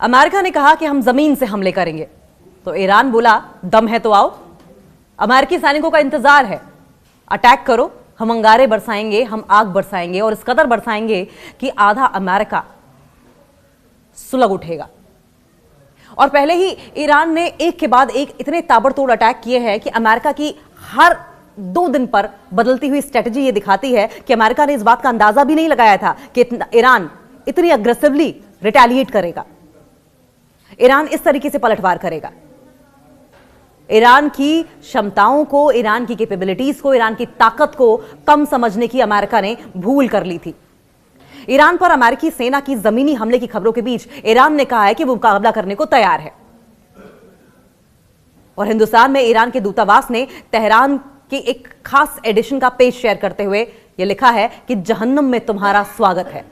America ने कहा कि हम जमीन से हमले करेंगे, तो ईरान बोला दम है तो आओ, अमेरिकी सैनिकों का इंतजार है, अटैक करो, हम अंगारे बरसाएंगे, हम आग बरसाएंगे और इस कदर बरसाएंगे कि आधा अमेरिका सुलग उठेगा। और पहले ही ईरान ने एक के बाद एक इतने ताबड़तोड़ अटैक किए हैं कि अमेरिका की हर 2 दिन पर बदलती हुई स्ट्रेटजी ये दिखाती है कि अमेरिका ने इस बात का अंदाजा भी नहीं लगाया था कि ईरान इतनी अग्रेसिवली रिटेलिएट करेगा, ईरान इस तरीके से पलटवार करेगा। ईरान की क्षमताओं को, ईरान की कैपेबिलिटीज को, ईरान की ताकत को कम समझने की अमेरिका ने भूल कर ली थी। ईरान पर अमेरिकी सेना की जमीनी हमले की खबरों के बीच ईरान ने कहा है कि वो मुकाबला करने को तैयार है। और हिंदुस्तान में ईरान के दूतावास ने तेहरान की एक खास एडिशन का पेज शेयर करते हुए यह लिखा है कि जहन्नम में तुम्हारा स्वागत है।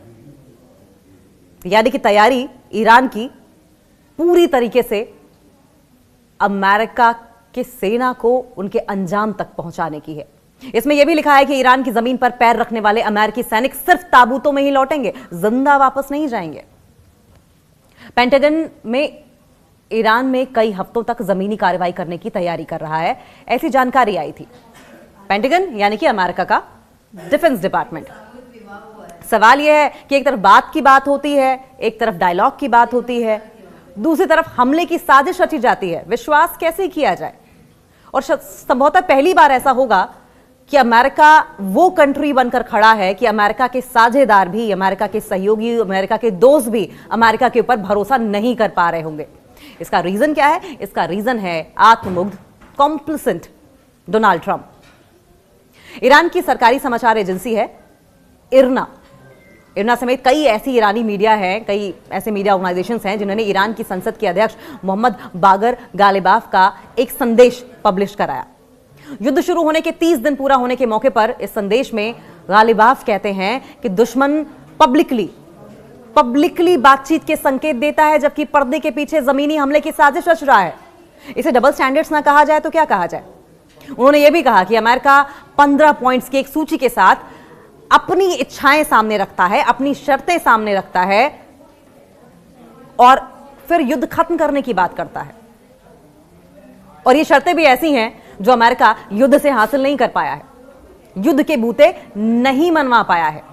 यानी कि तैयारी ईरान की पूरी तरीके से अमेरिका के सेना को उनके अंजाम तक पहुंचाने की है। इसमें यह भी लिखा है कि ईरान की जमीन पर पैर रखने वाले अमेरिकी सैनिक सिर्फ ताबूतों में ही लौटेंगे, जिंदा वापस नहीं जाएंगे। पेंटागन में ईरान में कई हफ्तों तक जमीनी कार्रवाई करने की तैयारी कर रहा है, ऐसी जानकारी आई थी। पेंटागन यानी कि अमेरिका का डिफेंस डिपार्टमेंट। सवाल यह है कि एक तरफ बात की बात होती है, एक तरफ डायलॉग की बात होती है, दूसरी तरफ हमले की साजिश रची जाती है। विश्वास कैसे किया जाए? और संभवतः पहली बार ऐसा होगा कि अमेरिका वो कंट्री बनकर खड़ा है कि अमेरिका के साझेदार भी, अमेरिका के सहयोगी, अमेरिका के दोस्त भी अमेरिका के ऊपर भरोसा नहीं कर पा रहे होंगे। इसका रीजन क्या है? इसका रीजन है आत्ममुग्ध, कॉम्प्लिसेंट डोनाल्ड ट्रंप। ईरान की सरकारी समाचार एजेंसी है इरना समेत कई ऐसी ईरानी मीडिया हैं, कई ऐसे मीडिया ऑर्गेनाइजेशंस हैं जिन्होंने ईरान की संसद के अध्यक्ष मोहम्मद बागर गालिबाफ का एक संदेश पब्लिश कराया। युद्ध शुरू होने के 30 दिन पूरा होने के मौके पर इस संदेश में गालिबाफ कहते हैं कि दुश्मन पब्लिकली बातचीत के संकेत देता है, जबकि पर्दे के पीछे जमीनी हमले की साजिश रच रहा है। इसे डबल स्टैंडर्ड्स ना कहा जाए तो क्या कहा जाए? उन्होंने यह भी कहा कि अमेरिका 15 पॉइंट्स की एक सूची के साथ अपनी इच्छाएं सामने रखता है, अपनी शर्तें सामने रखता है और फिर युद्ध खत्म करने की बात करता है। और ये शर्तें भी ऐसी हैं जो अमेरिका युद्ध से हासिल नहीं कर पाया है, युद्ध के बूते नहीं मनवा पाया है।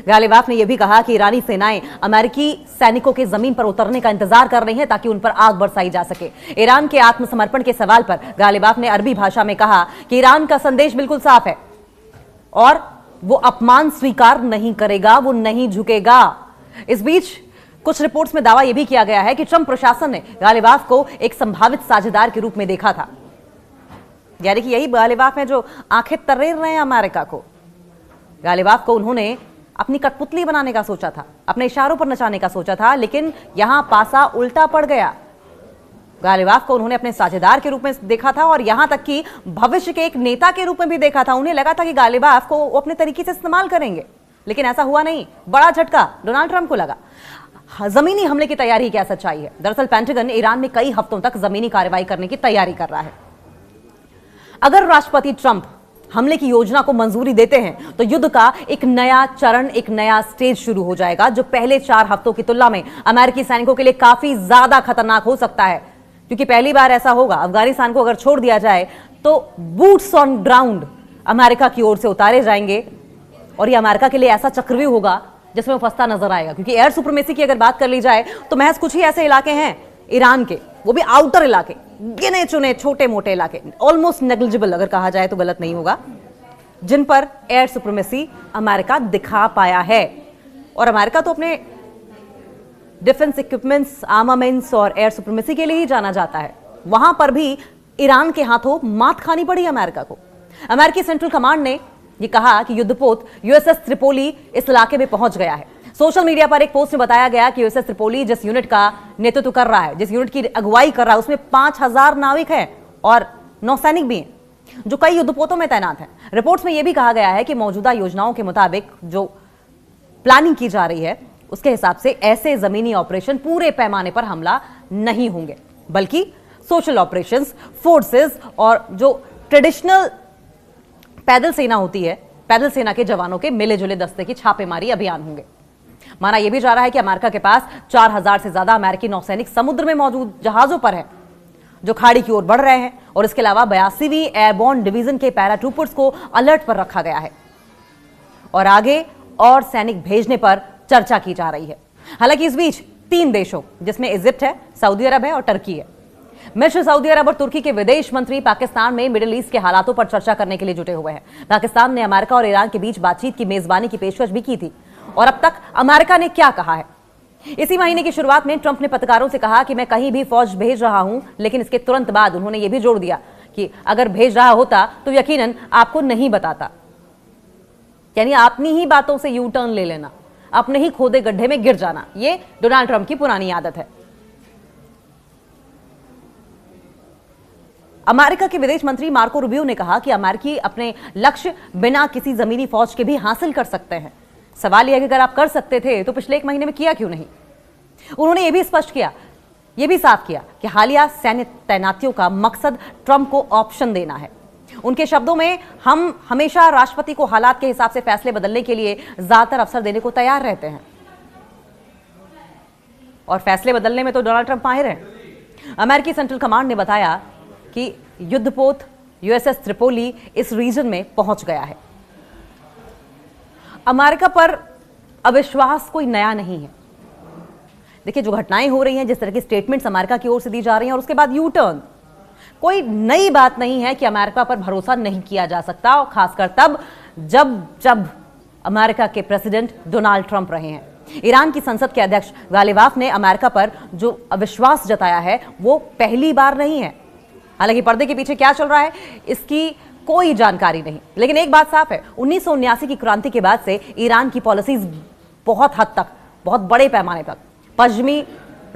गालिबाफ ने यह भी कहा कि ईरानी सेनाएं अमेरिकी सैनिकों के जमीन पर उतरने का इंतजार कर रही हैं ताकि उन पर आग बरसाई जा सके। ईरान के आत्मसमर्पण के सवाल पर गालिबाफ ने अरबी भाषा में कहा कि ईरान का संदेश बिल्कुल साफ है और वो अपमान स्वीकार नहीं करेगा, वो नहीं झुकेगा। इस बीच कुछ रिपोर्ट्स में दावा यह भी किया गया है कि ट्रंप प्रशासन ने गालिबाफ को एक संभावित साझेदार के रूप में देखा था। यानी कि यही गालिबाफ है जो आंखें तरेर रहे हैं अमेरिका को। गालिबाफ को उन्होंने अपनी कठपुतली बनाने का सोचा था, अपने इशारों पर नचाने का सोचा था, लेकिन यहां पासा उल्टा पड़ गया। गालिबाफ को उन्होंने अपने साझेदार के रूप में देखा था और यहां तक कि भविष्य के एक नेता के रूप में भी देखा था। उन्हें लगा था कि गालिबाफ को वो अपने तरीके से इस्तेमाल करेंगे, लेकिन ऐसा हुआ नहीं। बड़ा झटका डोनाल्ड ट्रंप को लगा। जमीनी हमले की तैयारी क्या सच्चाई है? दरअसल पेंटागन ईरान में कई हफ्तों तक जमीनी कार्रवाई करने की तैयारी कर रहा है। अगर राष्ट्रपति ट्रंप हमले की योजना को मंजूरी देते हैं तो युद्ध का एक नया चरण, एक नया स्टेज शुरू हो जाएगा, जो पहले 4 हफ्तों की तुलना में अमेरिकी सैनिकों के लिए काफी ज्यादा खतरनाक हो सकता है। क्योंकि पहली बार ऐसा होगा, अफगानिस्तान को अगर छोड़ दिया जाए तो बूट्स ऑन ग्राउंड अमेरिका की ओर से उतारे जाएंगे और यह अमेरिका के लिए ऐसा चक्रव्यूह होगा जिसमें वो फंसता नजर आएगा। क्योंकि एयर सुप्रीमेसी की अगर बात कर ली जाए तो महज कुछ ही ऐसे इलाके हैं ईरान के, वो भी आउटर इलाके, गिने चुने छोटे मोटे इलाके, ऑलमोस्ट नेग्लिजिबल अगर कहा जाए तो गलत नहीं होगा, जिन पर एयर सुप्रीमेसी अमेरिका दिखा पाया है। और अमेरिका तो अपने डिफेंस इक्विपमेंट्स, आर्मामेंट्स और एयर सुप्रीमेसी के लिए ही जाना जाता है। वहां पर भी ईरान के हाथों मात खानी पड़ी अमेरिका को। अमेरिकी सेंट्रल कमांड ने यह कहा कि युद्धपोत यूएसएस त्रिपोली इस इलाके में पहुंच गया है। सोशल मीडिया पर एक पोस्ट में बताया गया कि यूएसएस त्रिपोली जिस यूनिट का नेतृत्व कर रहा है, जिस यूनिट की अगुवाई कर रहा है, उसमें 5000 नाविक हैं और नौसैनिक भी हैं जो कई युद्धपोतों में तैनात हैं। रिपोर्ट्स में यह भी कहा गया है कि मौजूदा योजनाओं के मुताबिक जो प्लानिंग की जा रही है उसके हिसाब से ऐसे जमीनी ऑपरेशन पूरे पैमाने पर हमला नहीं होंगे, बल्कि सोशल ऑपरेशंस, फोर्सेस और जो ट्रेडिशनल पैदल सेना होती है, पैदल सेना के जवानों के मिले जुले दस्ते की छापेमारी अभियान होंगे। माना यह भी जा रहा है कि अमेरिका के पास 4000 से ज्यादा अमेरिकी नौसैनिक समुद्र में मौजूद जहाजों पर हैं, जो खाड़ी की ओर बढ़ रहे हैं। और इसके अलावा 82वीं एयरबोर्न डिवीजन के पैराट्रूपर्स को अलर्ट पर रखा गया है और आगे और सैनिक भेजने पर चर्चा की जा रही है। हालांकि इस बीच 3 देशों, जिसमें इजिप्ट है, सऊदी अरब है और टर्की है, मिस्र, सऊदी अरब और तुर्की के विदेश मंत्री पाकिस्तान में मिडिल ईस्ट के हालातों पर चर्चा करने के लिए जुटे हुए हैं। पाकिस्तान ने अमेरिका और ईरान के बीच बातचीत की मेजबानी की पेशकश भी की थी। और अब तक अमेरिका ने क्या कहा है? इसी महीने की शुरुआत में ट्रंप ने पत्रकारों से कहा कि मैं कहीं भी फौज भेज रहा हूं, लेकिन इसके तुरंत बाद उन्होंने यह भी जोड़ दिया कि अगर भेज रहा होता तो यकीनन आपको नहीं बताता। यानी अपनी ही बातों से यू टर्न ले लेना, अपने ही खोदे गड्ढे में गिर जाना, यह डोनाल्ड ट्रंप की पुरानी आदत है। अमेरिका के विदेश मंत्री मार्को रूबियो ने कहा कि अमेरिकी अपने लक्ष्य बिना किसी जमीनी फौज के भी हासिल कर सकते हैं। सवाल यह है कि अगर आप कर सकते थे तो पिछले 1 महीने में किया क्यों नहीं? उन्होंने यह भी स्पष्ट किया, यह भी साफ किया कि हालिया सैन्य तैनातियों का मकसद ट्रंप को ऑप्शन देना है। उनके शब्दों में, हम हमेशा राष्ट्रपति को हालात के हिसाब से फैसले बदलने के लिए ज्यादातर अवसर देने को तैयार रहते हैं और फैसले बदलने में तो डोनाल्ड ट्रंप माहिर हैं। अमेरिकी सेंट्रल कमांड ने बताया कि युद्धपोत यूएसएस त्रिपोली इस रीजन में पहुंच गया है। अमेरिका पर अविश्वास कोई नया नहीं है। देखिए, जो घटनाएं हो रही हैं, जिस तरह की स्टेटमेंट्स अमेरिका की ओर से दी जा रही हैं और उसके बाद यू टर्न, कोई नई बात नहीं है कि अमेरिका पर भरोसा नहीं किया जा सकता, और खासकर तब जब अमेरिका के प्रेसिडेंट डोनाल्ड ट्रंप रहे हैं। ईरान की संसद के अध्यक्ष गालिबाफ ने अमेरिका पर जो अविश्वास जताया है वो पहली बार नहीं है। हालांकि पर्दे के पीछे क्या चल रहा है इसकी कोई जानकारी नहीं, लेकिन एक बात साफ है, 1979 की क्रांति के बाद से ईरान की पॉलिसीज बहुत हद तक, बहुत बड़े पैमाने पर पश्चिमी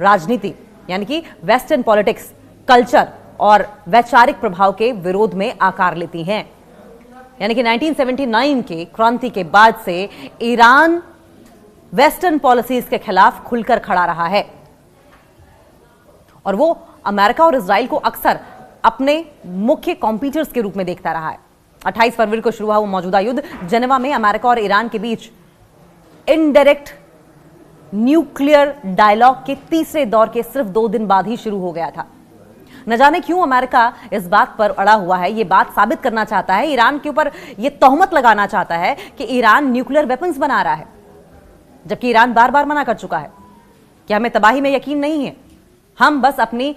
राजनीति यानी कि वेस्टर्न पॉलिटिक्स, कल्चर और वैचारिक प्रभाव के विरोध में आकार लेती हैं। यानी कि 1979 के क्रांति के बाद से ईरान वेस्टर्न पॉलिसीज के खिलाफ खुलकर खड़ा रहा है और वो अमेरिका और इजराइल को अक्सर अपने मुख्य कॉम्पिटिटर्स के रूप में देखता रहा है। 28 फरवरी को शुरू हुआ वो मौजूदा युद्ध जेनेवा में अमेरिका और ईरान के बीच इनडायरेक्ट न्यूक्लियर डायलॉग के तीसरे दौर के सिर्फ 2 दिन बाद ही शुरू हो गया था। न जाने क्यों अमेरिका इस बात पर अड़ा हुआ है, ये बात साबित करना चाहता है, ईरान के ऊपर ये तोहमत लगाना चाहता है कि ईरान न्यूक्लियर वेपन्स बना रहा है, जबकि ईरान बार बार मना कर चुका है कि हमें तबाही में यकीन नहीं है, हम बस अपनी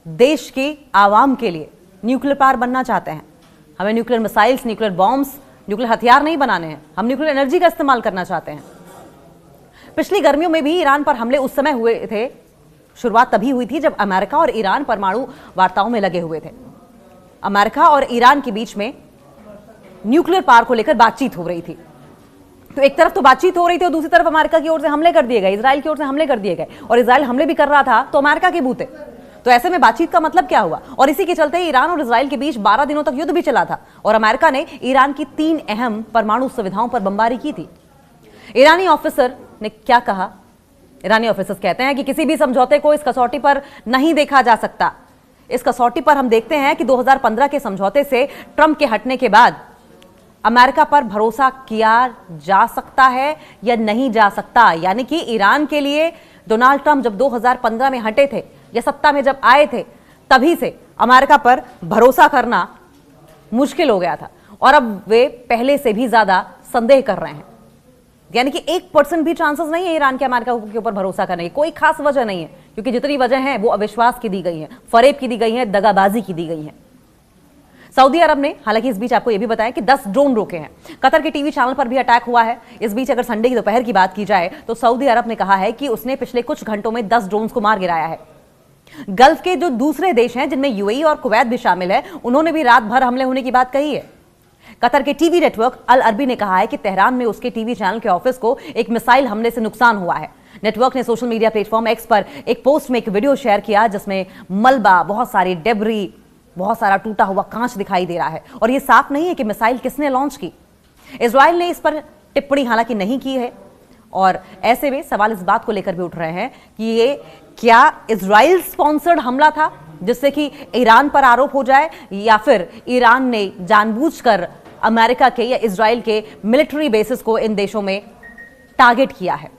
देश के आवाम के लिए न्यूक्लियर पावर बनना चाहते हैं। हमें nuclear missiles, nuclear bombs, nuclear हथियार नहीं बनाने हैं, हम न्यूक्लियर एनर्जी का इस्तेमाल करना चाहते हैं। पिछली गर्मियों में भी ईरान पर हमले उस समय हुए थे, शुरुआत तभी हुई थी जब अमेरिका और ईरान परमाणु वार्ताओं में लगे हुए थे। अमेरिका और ईरान के बीच में न्यूक्लियर पावर को लेकर बातचीत हो रही थी। तो एक तरफ तो बातचीत हो रही थी और दूसरी तरफ अमेरिका की ओर से हमले कर दिए गए, इजराइल की ओर से हमले कर दिए गए, और इजराइल हमले भी कर रहा था तो अमेरिका के बूते। तो ऐसे में बातचीत का मतलब क्या हुआ? और इसी के चलते ईरान और इजराइल के बीच 12 दिनों तक युद्ध भी चला था और अमेरिका ने ईरान की 3 अहम परमाणु सुविधाओं पर बमबारी की थी। ईरानी ऑफिसर ने क्या कहा? ईरानी ऑफिसर्स कहते हैं कि किसी भी समझौते को इस कसौटी पर नहीं देखा जा सकता। इस कसौटी पर हम देखते हैं कि 2015 के समझौते से ट्रंप के हटने के बाद अमेरिका पर भरोसा किया जा सकता है या नहीं जा सकता। यानी कि ईरान के लिए डोनाल्ड ट्रंप जब 2015 में हटे थे या सत्ता में जब आए थे, तभी से अमेरिका पर भरोसा करना मुश्किल हो गया था और अब वे पहले से भी ज्यादा संदेह कर रहे हैं। यानी कि 1% भी चांसेस नहीं है ईरान के अमेरिका के ऊपर भरोसा करने की। कोई खास वजह नहीं है, क्योंकि जितनी वजह है वो अविश्वास की दी गई है, फरेब की दी गई है, दगाबाजी की दी गई है। सऊदी अरब ने हालांकि इस बीच आपको यह भी बताया कि 10 ड्रोन रोके हैं। कतर के टीवी चैनल पर भी अटैक हुआ है। इस बीच अगर संडे की दोपहर की बात की जाए तो सऊदी अरब ने कहा है कि उसने पिछले कुछ घंटों में 10 ड्रोन को मार गिराया है। गल्फ के जो दूसरे देश हैं, जिनमें यूएई और कुवैत भी शामिल है, उन्होंने भी रात भर हमले होने की बात कही है। कतर के टीवी नेटवर्क अल अरबी ने कहा है कि तेहरान में उसके टीवी चैनल के ऑफिस को एक मिसाइल हमले से नुकसान हुआ है। नेटवर्क ने सोशल मीडिया प्लेटफॉर्म एक्स पर एक पोस्ट में एक वीडियो शेयर किया जिसमें मलबा, बहुत सारी डेब्री, बहुत सारा टूटा हुआ कांच दिखाई दे रहा है और यह साफ नहीं है कि मिसाइल किसने लॉन्च की। इजराइल ने इस पर टिप्पणी हालांकि नहीं की है और ऐसे में सवाल इस बात को लेकर भी उठ रहे हैं कि ये क्या इजराइल स्पॉन्सर्ड हमला था जिससे कि ईरान पर आरोप हो जाए, या फिर ईरान ने जानबूझकर अमेरिका के या इजराइल के मिलिट्री बेसिस को इन देशों में टारगेट किया है।